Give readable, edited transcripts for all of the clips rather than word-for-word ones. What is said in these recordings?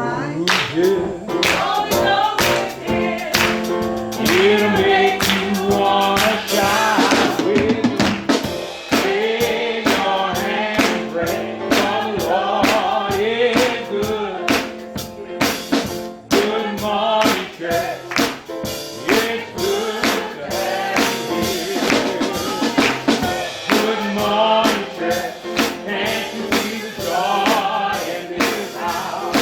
right. It'll make you wanna shout with wave your hand and pray. For the Lord is good. Good morning, church. It's good to have you here. Good morning, church. Can't you see the joy in this house?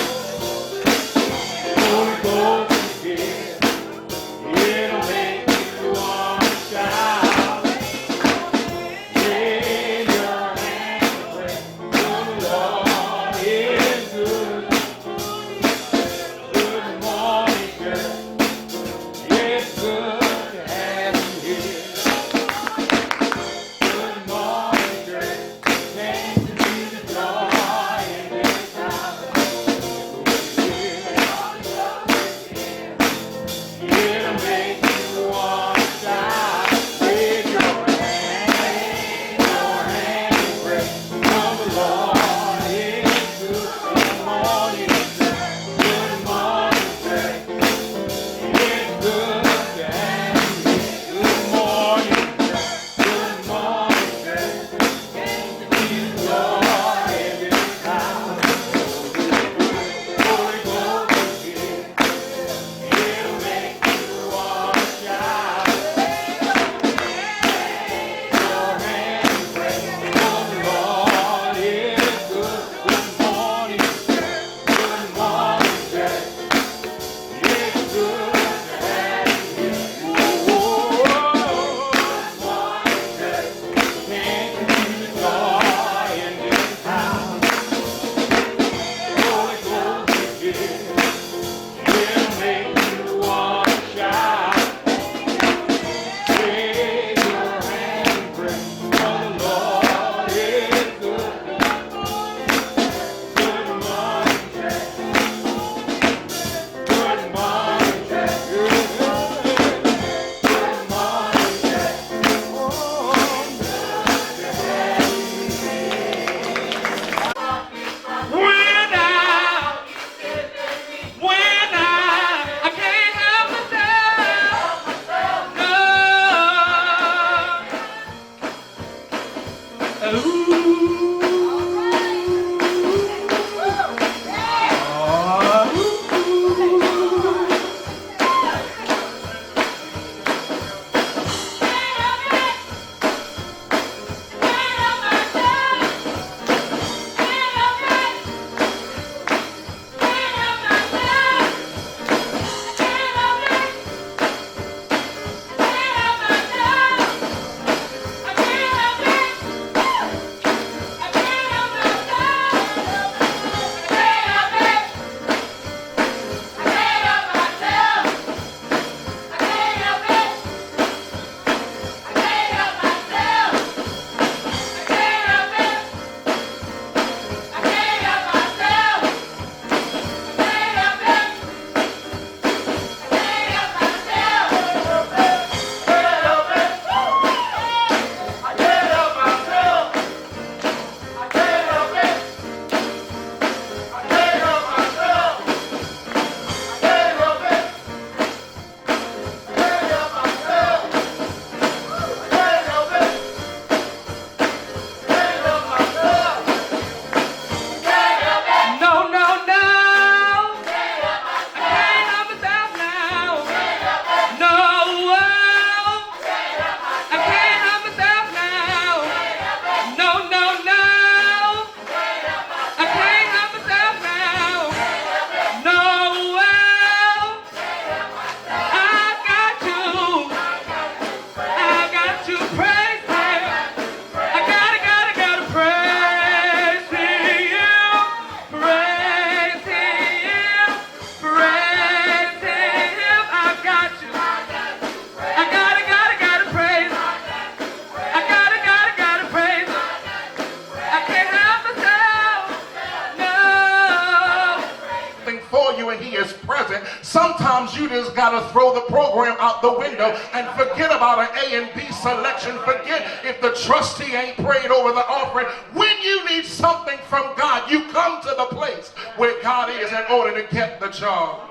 something for you and he is present, sometimes you just got to throw the program out the window and forget about an A and B selection. Forget if the trustee ain't prayed over the offering. When you need something from God, you come to the place where God is in order to get the job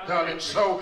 done. And so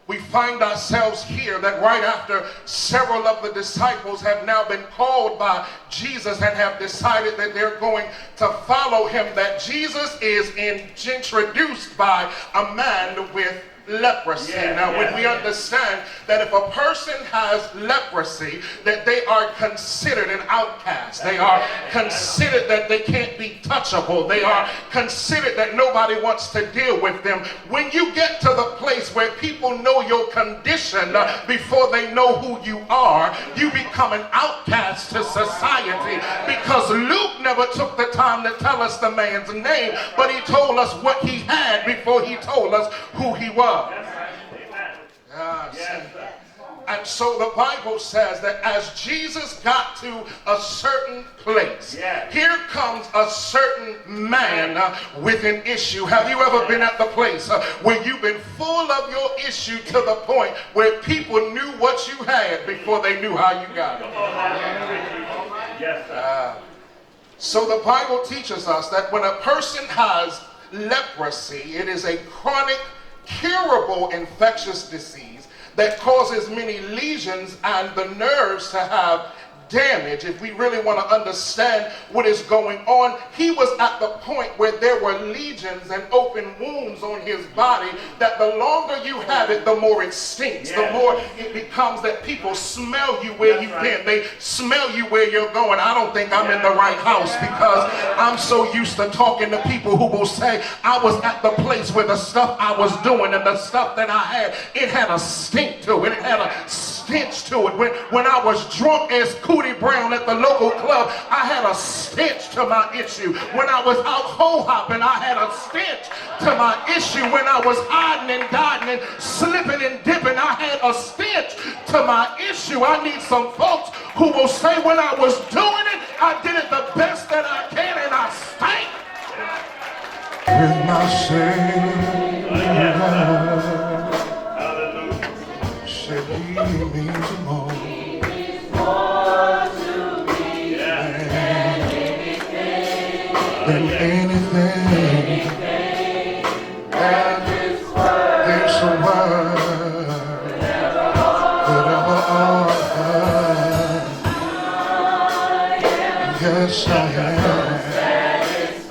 we find ourselves here that right after several of the disciples have now been called by Jesus and have decided that they're going to follow him, that Jesus is introduced by a man with leprosy. Now, when we understand that if a person has leprosy, that they are considered an outcast, they are considered that they can't be touchable, they are considered that nobody wants to deal with them. When you get to the place where people know your condition before they know who you are, you become an outcast to society, because Luke never took the time to tell us the man's name, but he told us what he had before he told us who he was. And so the Bible says that as Jesus got to a certain place, here comes a certain man with an issue. Have you ever been at the place where you've been full of your issue to the point where people knew what you had before they knew how you got it? So the Bible teaches us that when a person has leprosy, it is a chronic, curable infectious disease that causes many lesions and the nerves to have damage. If we really want to understand what is going on, he was at the point where there were lesions and open wounds on his body that the longer you have it, the more it stinks, the more it becomes that people smell you where you've been. They smell you where you're going. I don't think I'm in the right house, because I'm so used to talking to people who will say, I was at the place where the stuff I was doing and the stuff that I had, it had a stink to it. It had a stench to it. When I was drunk as Cootie Brown at the local club, I had a stench to my issue. When I was out ho-hopping, I had a stench to my issue. When I was hiding and dodging and slipping and dipping, I had a stench to my issue. I need some folks who will say, when I was doing it, I did it the best that I can, and I stank. With my Savior, said he means more. Than anything that this world could ever offer. Yes, I am.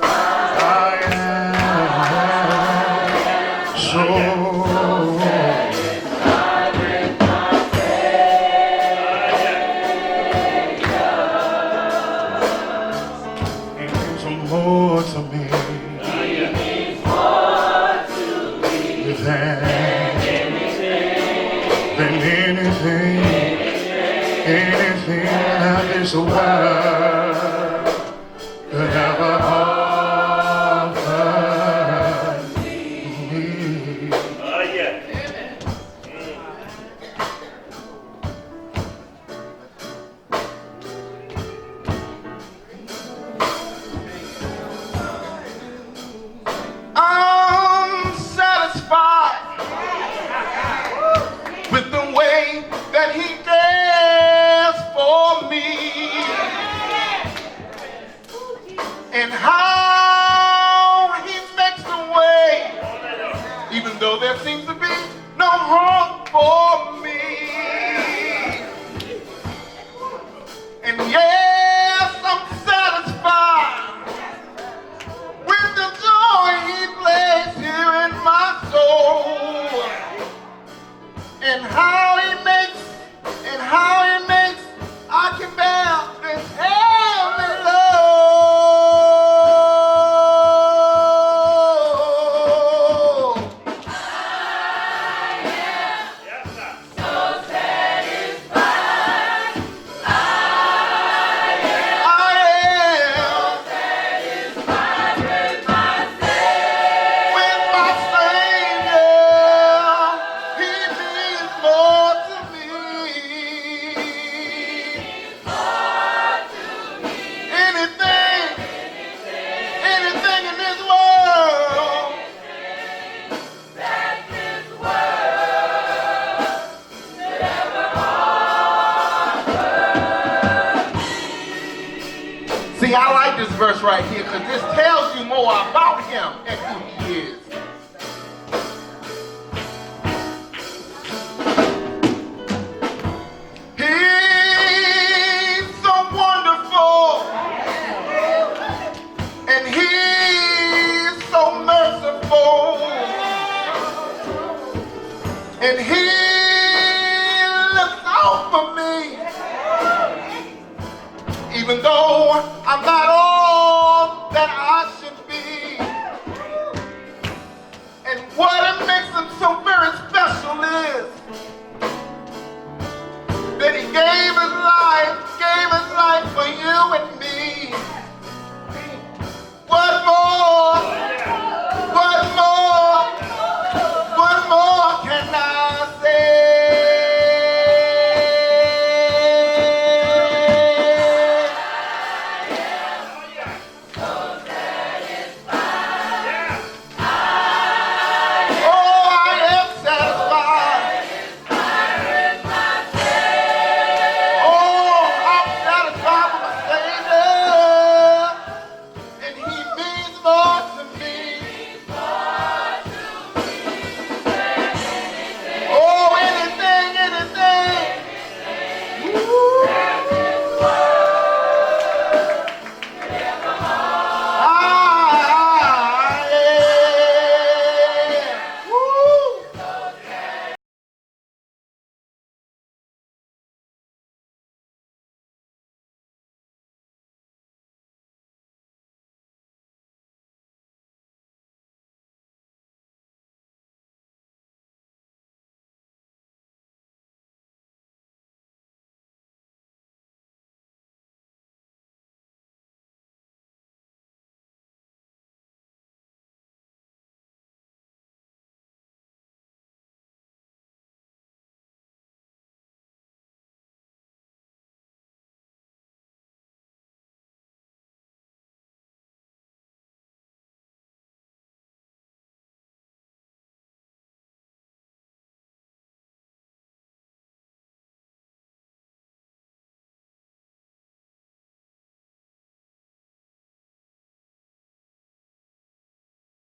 I am so. More to me, than anything that this world could ever offer me. I'm satisfied with the way that he cares for me, and how he makes a way, even though there seems to be no hope for me. And yes, I'm satisfied with the joy he plays here in my soul, and how he makes I can bear this heavy load. verse right here because this tells you more about him and who he is. He's so wonderful and he's so merciful and he looks out for me even though I'm not